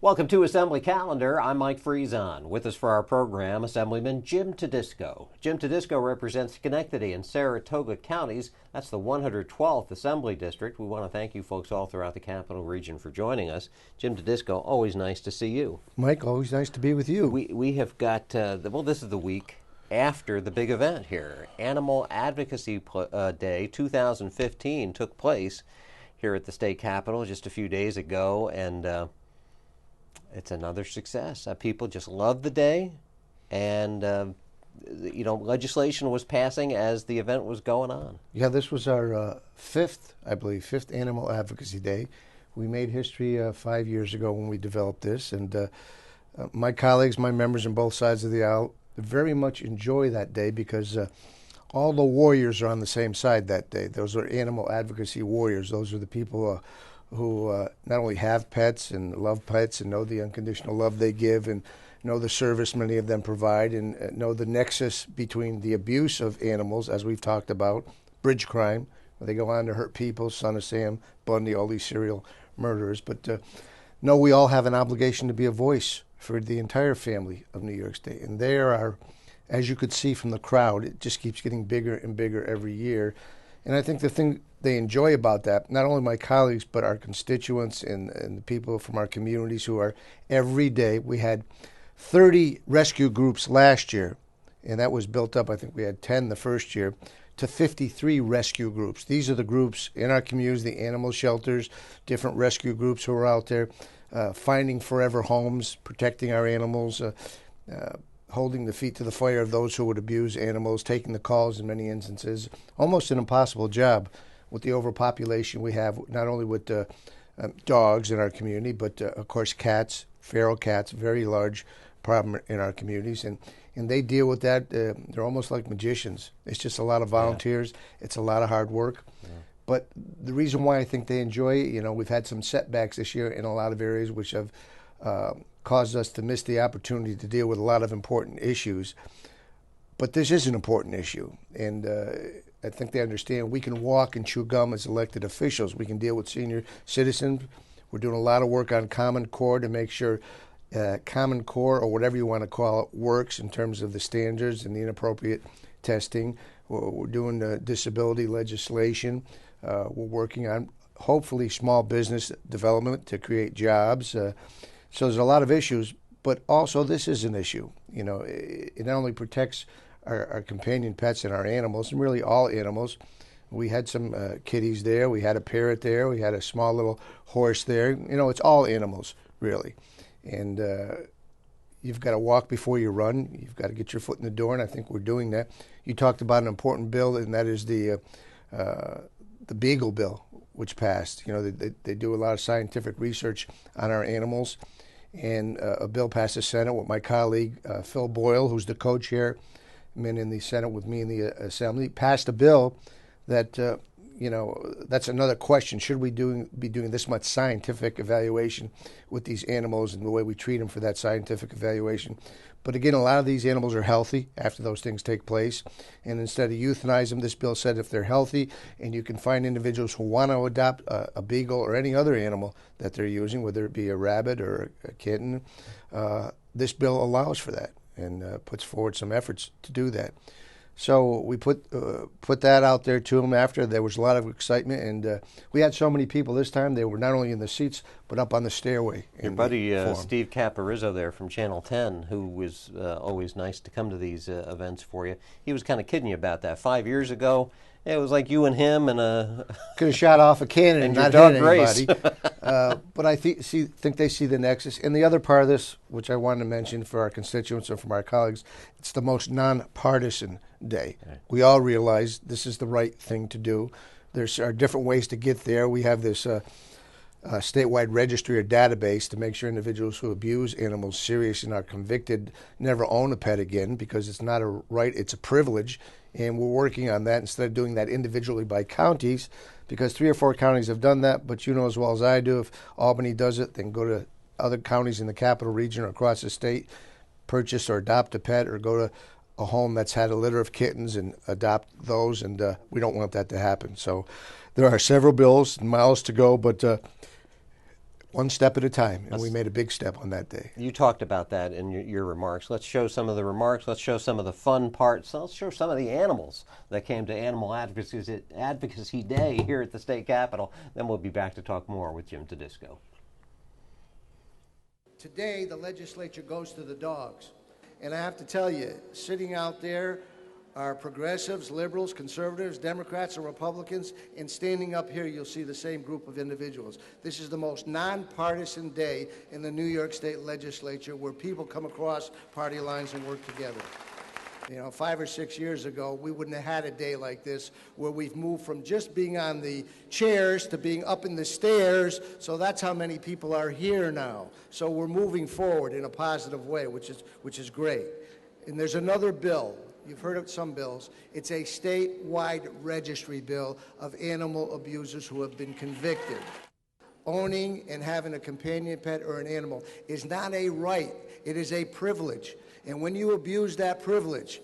Welcome to Assembly Calendar. I'm Mike Friesen. With us for our program, Assemblyman Jim Tedisco. Jim Tedisco represents Schenectady and Saratoga counties. That's the 112th Assembly District. We want to thank you folks all throughout the Capital Region for joining us. Jim Tedisco, always nice to see you. Mike, always nice to be with you. We have got, this is the week after the big event here. Animal Advocacy Day 2015 took place here at the state capitol just a few days ago, and it's another success. People just love the day, and legislation was passing as the event was going on. Yeah, this was our fifth Animal Advocacy Day. We made history 5 years ago when we developed this, and my colleagues, my members on both sides of the aisle, very much enjoy that day because all the warriors are on the same side that day. Those are animal advocacy warriors. Those are the people who not only have pets and love pets and know the unconditional love they give and know the service many of them provide and know the nexus between the abuse of animals, as we've talked about, bridge crime, where they go on to hurt people, Son of Sam, Bundy, all these serial murderers. But know we all have an obligation to be a voice for the entire family of New York State. And there are, as you could see from the crowd, it just keeps getting bigger and bigger every year. And I think the thing they enjoy about that, not only my colleagues, but our constituents and the people from our communities who are every day. We had 30 rescue groups last year, and that was built up. I think we had 10 the first year, to 53 rescue groups. These are the groups in our communities, the animal shelters, different rescue groups who are out there finding forever homes, protecting our animals, holding the feet to the fire of those who would abuse animals, taking the calls in many instances. Almost an impossible job with the overpopulation we have, not only with dogs in our community, but of course cats, feral cats, very large problem in our communities. And they deal with that. They're almost like magicians. It's just a lot of volunteers. Yeah. It's a lot of hard work. Yeah. But the reason why I think they enjoy it, we've had some setbacks this year in a lot of areas which have caused us to miss the opportunity to deal with a lot of important issues. But this is an important issue, and I think they understand we can walk and chew gum as elected officials. We can deal with senior citizens. We're doing a lot of work on Common Core to make sure Common Core, or whatever you want to call it, works in terms of the standards and the inappropriate testing. We're doing disability legislation. We're working on, hopefully, small business development to create jobs. So there's a lot of issues, but also this is an issue. It not only protects our companion pets and our animals, and really all animals. We had some kitties there. We had a parrot there. We had a small little horse there. It's all animals, really. And you've got to walk before you run. You've got to get your foot in the door, and I think we're doing that. You talked about an important bill, and that is the Beagle bill, which passed. They do a lot of scientific research on our animals. And a bill passed the Senate with my colleague, Phil Boyle, who's the co-chairman in the Senate with me in the Assembly, passed a bill that, that's another question. Should we be doing this much scientific evaluation with these animals and the way we treat them for that scientific evaluation? But again, a lot of these animals are healthy after those things take place. And instead of euthanize them, this bill said if they're healthy, and you can find individuals who want to adopt a beagle or any other animal that they're using, whether it be a rabbit or a kitten, this bill allows for that and puts forward some efforts to do that. So we put that out there to them after. There was a lot of excitement, and we had so many people this time. They were not only in the seats, but up on the stairway. Your buddy Steve Caparizzo there from Channel 10, who was always nice to come to these events for you, he was kind of kidding you about that. 5 years ago, it was like you and him and could have shot off a cannon and not hit anybody. But I think they see the nexus. And the other part of this, which I wanted to mention for our constituents and from our colleagues, it's the most nonpartisan day. Okay. We all realize this is the right thing to do. There are different ways to get there. We have this statewide registry or database to make sure individuals who abuse animals seriously and are convicted never own a pet again, because it's not a right, it's a privilege. And we're working on that instead of doing that individually by counties, because 3 or 4 counties have done that. But you know as well as I do, if Albany does it, then go to other counties in the capital region or across the state, purchase or adopt a pet, or go to a home that's had a litter of kittens and adopt those. And we don't want that to happen. So there are several bills and miles to go, but one step at a time, and we made a big step on that day. You talked about that in your remarks. Let's show some of the remarks. Let's show some of the fun parts. Let's show some of the animals that came to Animal Advocacy Day here at the state capitol. Then we'll be back to talk more with Jim Tedisco. Today, the legislature goes to the dogs. And I have to tell you, sitting out there are progressives, liberals, conservatives, Democrats, and Republicans, and standing up here, you'll see the same group of individuals. This is the most nonpartisan day in the New York State legislature where people come across party lines and work together. You know, 5 or 6 years ago, we wouldn't have had a day like this where we've moved from just being on the chairs to being up in the stairs. So that's how many people are here now. So we're moving forward in a positive way, which is great. And there's another bill. You've heard of some bills. It's a statewide registry bill of animal abusers who have been convicted. Owning and having a companion pet or an animal is not a right. It is a privilege. And when you abuse that privilege,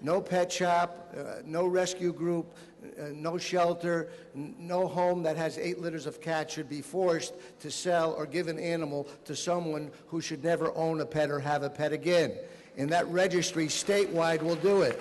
no pet shop, no rescue group, no shelter, no home that has 8 litters of cats should be forced to sell or give an animal to someone who should never own a pet or have a pet again. And that registry statewide will do it.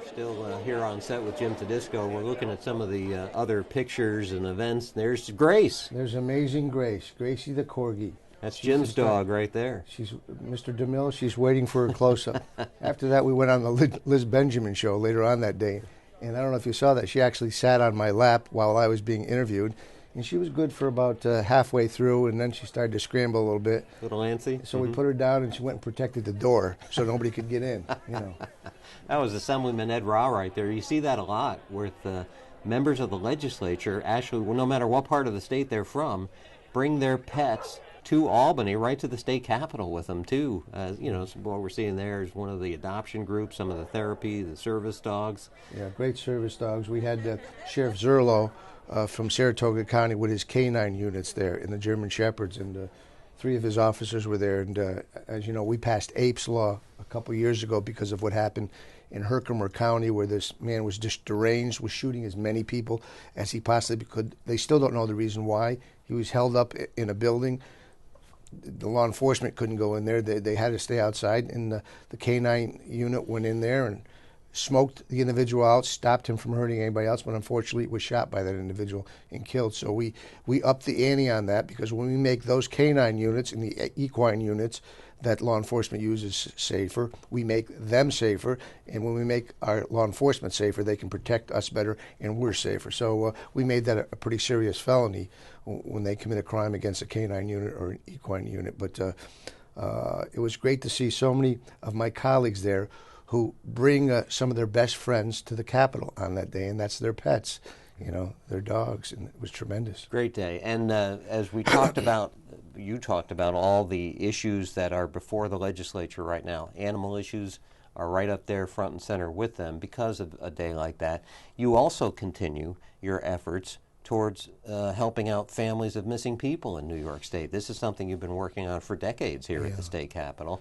Still here on set with Jim Tedisco. We're looking at some of the other pictures and events. There's Grace. There's amazing Grace, Gracie the Corgi. That's Jim's dog right there. She's Mr. DeMille. She's waiting for a close-up. After that, we went on the Liz Benjamin show later on that day. And I don't know if you saw that. She actually sat on my lap while I was being interviewed. And she was good for about halfway through, and then she started to scramble a little bit. Little antsy? So we put her down, and she went and protected the door so nobody could get in, you know. That was Assemblyman Ed Rao right there. You see that a lot with members of the legislature, actually, well, no matter what part of the state they're from, bring their pets to Albany, right to the state capitol with them, too. You know, what we're seeing there is one of the adoption groups, some of the therapy, the service dogs. Yeah, great service dogs. We had Sheriff Zerlo from Saratoga County with his canine units there in the German Shepherds, and 3 of his officers were there. And as you know, we passed Apes Law a couple years ago because of what happened in Herkimer County, where this man was just deranged, was shooting as many people as he possibly could. They still don't know the reason why. He was held up in a building. The law enforcement couldn't go in there. They had to stay outside, and the canine unit went in there and smoked the individual out, stopped him from hurting anybody else, but unfortunately was shot by that individual and killed. So we upped the ante on that, because when we make those canine units and the equine units that law enforcement uses safer, we make them safer, and when we make our law enforcement safer, they can protect us better and we're safer. So we made that a pretty serious felony when they commit a crime against a canine unit or an equine unit. But it was great to see so many of my colleagues there who bring some of their best friends to the Capitol on that day, and that's their pets, you know, their dogs, and it was tremendous. Great day. And as we talked about, you talked about all the issues that are before the legislature right now. Animal issues are right up there front and center with them because of a day like that. You also continue your efforts towards helping out families of missing people in New York State. This is something you've been working on for decades here at the state capitol.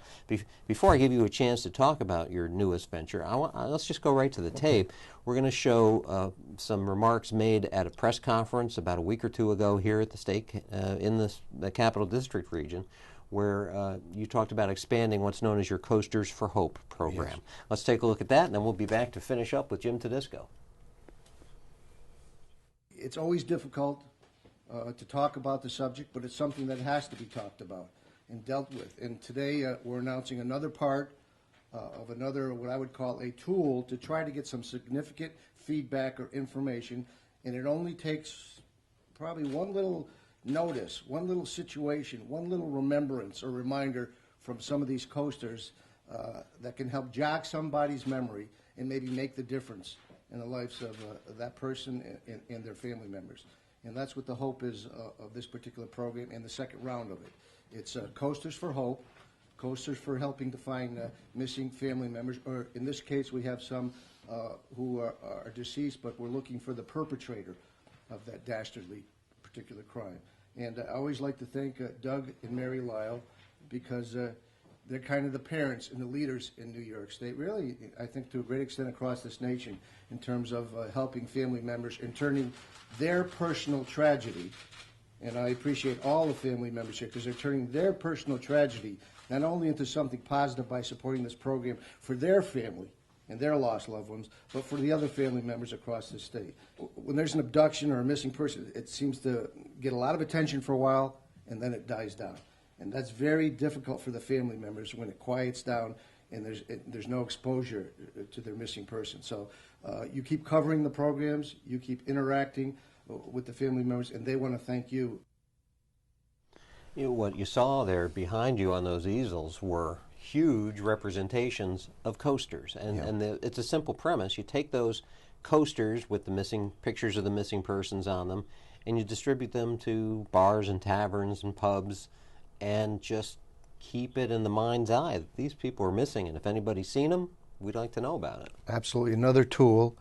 Before I give you a chance to talk about your newest venture, let's just go right to the tape. We're going to show some remarks made at a press conference about a week or two ago here at the state, in the Capital District region, where you talked about expanding what's known as your Coasters for Hope program. Yes. Let's take a look at that, and then we'll be back to finish up with Jim Tedisco. It's always difficult to talk about the subject, but it's something that has to be talked about and dealt with. And today we're announcing another part of another, what I would call a tool to try to get some significant feedback or information. And it only takes probably one little notice, one little situation, one little remembrance or reminder from some of these coasters that can help jog somebody's memory and maybe make the difference in the lives of that person and their family members. And that's what the hope is of this particular program and the second round of it. It's Coasters for Hope, Coasters for helping to find missing family members, or in this case we have some who are deceased, but we're looking for the perpetrator of that dastardly particular crime. And I always like to thank Doug and Mary Lyle, because They're kind of the parents and the leaders in New York State, really, I think to a great extent across this nation, in terms of helping family members and turning their personal tragedy, and I appreciate all the family members here, because they're turning their personal tragedy not only into something positive by supporting this program for their family and their lost loved ones, but for the other family members across the state. When there's an abduction or a missing person, it seems to get a lot of attention for a while, and then it dies down. And that's very difficult for the family members when it quiets down and there's no exposure to their missing person. So you keep covering the programs, you keep interacting with the family members, and they want to thank you. You know, what you saw there behind you on those easels were huge representations of coasters, and it's a simple premise. You take those coasters with the missing pictures of the missing persons on them, and you distribute them to bars and taverns and pubs, and just keep it in the mind's eye that these people are missing, and if anybody's seen them, we'd like to know about it. Absolutely. Another tool,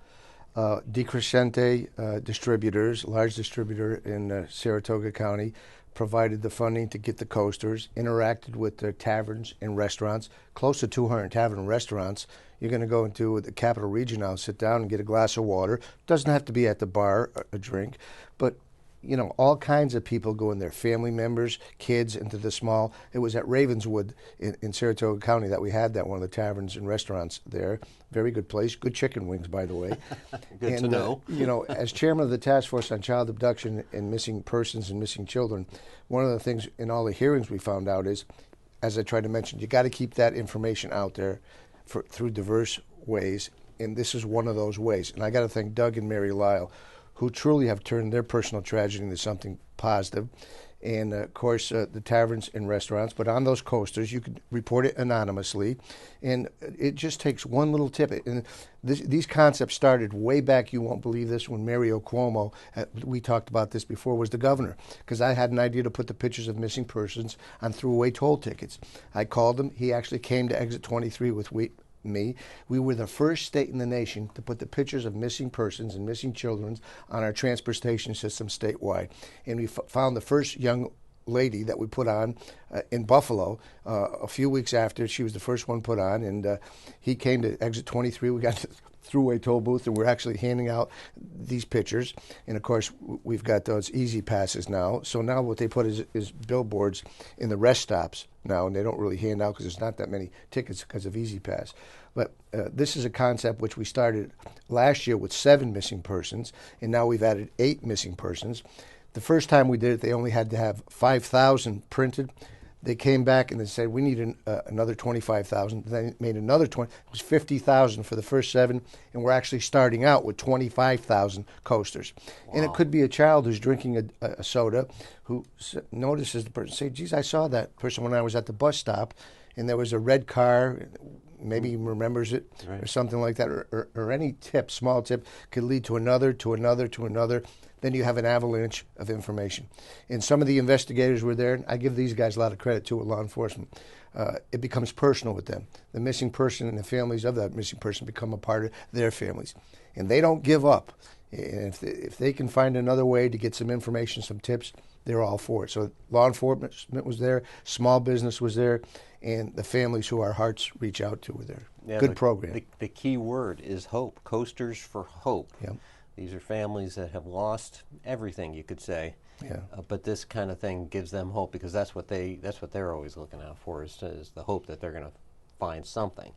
Decrescente Distributors, large distributor in Saratoga County, provided the funding to get the coasters, interacted with the taverns and restaurants, close to 200 tavern and restaurants. You're going to go into the Capital Region now, sit down and get a glass of water. Doesn't have to be at the bar, a drink, but you know, all kinds of people go in there, family members, kids, into the small. It was at Ravenswood in Saratoga County that we had that, one of the taverns and restaurants there. Very good place. Good chicken wings, by the way. Good to know. You know, as chairman of the Task Force on Child Abduction and Missing Persons and Missing Children, one of the things in all the hearings we found out is, as I tried to mention, you got to keep that information out there through diverse ways, and this is one of those ways. And I got to thank Doug and Mary Lyle, who truly have turned their personal tragedy into something positive. And, of course, the taverns and restaurants. But on those coasters, you can report it anonymously. And it just takes one little tip. And these concepts started way back, you won't believe this, when Mario Cuomo, we talked about this before, was the governor. Because I had an idea to put the pictures of missing persons on throughaway toll tickets. I called him. He actually came to Exit 23 with me. We were the first state in the nation to put the pictures of missing persons and missing children on our transportation system statewide. And we found the first young lady that we put on in Buffalo a few weeks after. She was the first one put on, and he came to Exit 23. We got to the throughway toll booth, and we're actually handing out these pictures. And, of course, we've got those easy passes now. So now what they put is billboards in the rest stops now, and they don't really hand out because there's not that many tickets because of Easy Pass. But this is a concept which we started last year with 7 missing persons, and now we've added 8 missing persons. The first time we did it, they only had to have 5,000 printed. They came back and they said, we need another 25,000. Then made another 20. It was 50,000 for the first 7, and we're actually starting out with 25,000 coasters. Wow. And it could be a child who's drinking a soda who notices the person, say, geez, I saw that person when I was at the bus stop, and there was a red car. Maybe he remembers it, right, or something like that, or any tip, small tip, could lead to another, to another, to another. Then you have an avalanche of information. And some of the investigators were there, and I give these guys a lot of credit, too, with law enforcement. It becomes personal with them. The missing person and the families of that missing person become a part of their families. And they don't give up. And if they can find another way to get some information, some tips, they're all for it. So law enforcement was there, small business was there, and the families who our hearts reach out to were there. Yeah, good program. The key word is hope. Coasters for hope. Yep. These are families that have lost everything, you could say. Yeah. But this kind of thing gives them hope, because that's what they're always looking out for, is the hope that they're going to find something.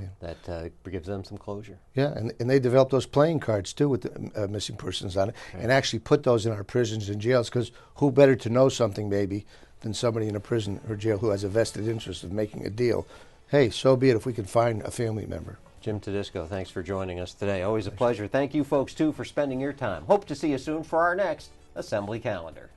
Yeah. That gives them some closure. Yeah, and they developed those playing cards, too, with the missing persons on it, right, and actually put those in our prisons and jails, because who better to know something, maybe, than somebody in a prison or jail who has a vested interest of making a deal. Hey, so be it if we can find a family member. Jim Tedisco, thanks for joining us today. Always a pleasure. Thank you, folks, too, for spending your time. Hope to see you soon for our next Assembly Calendar.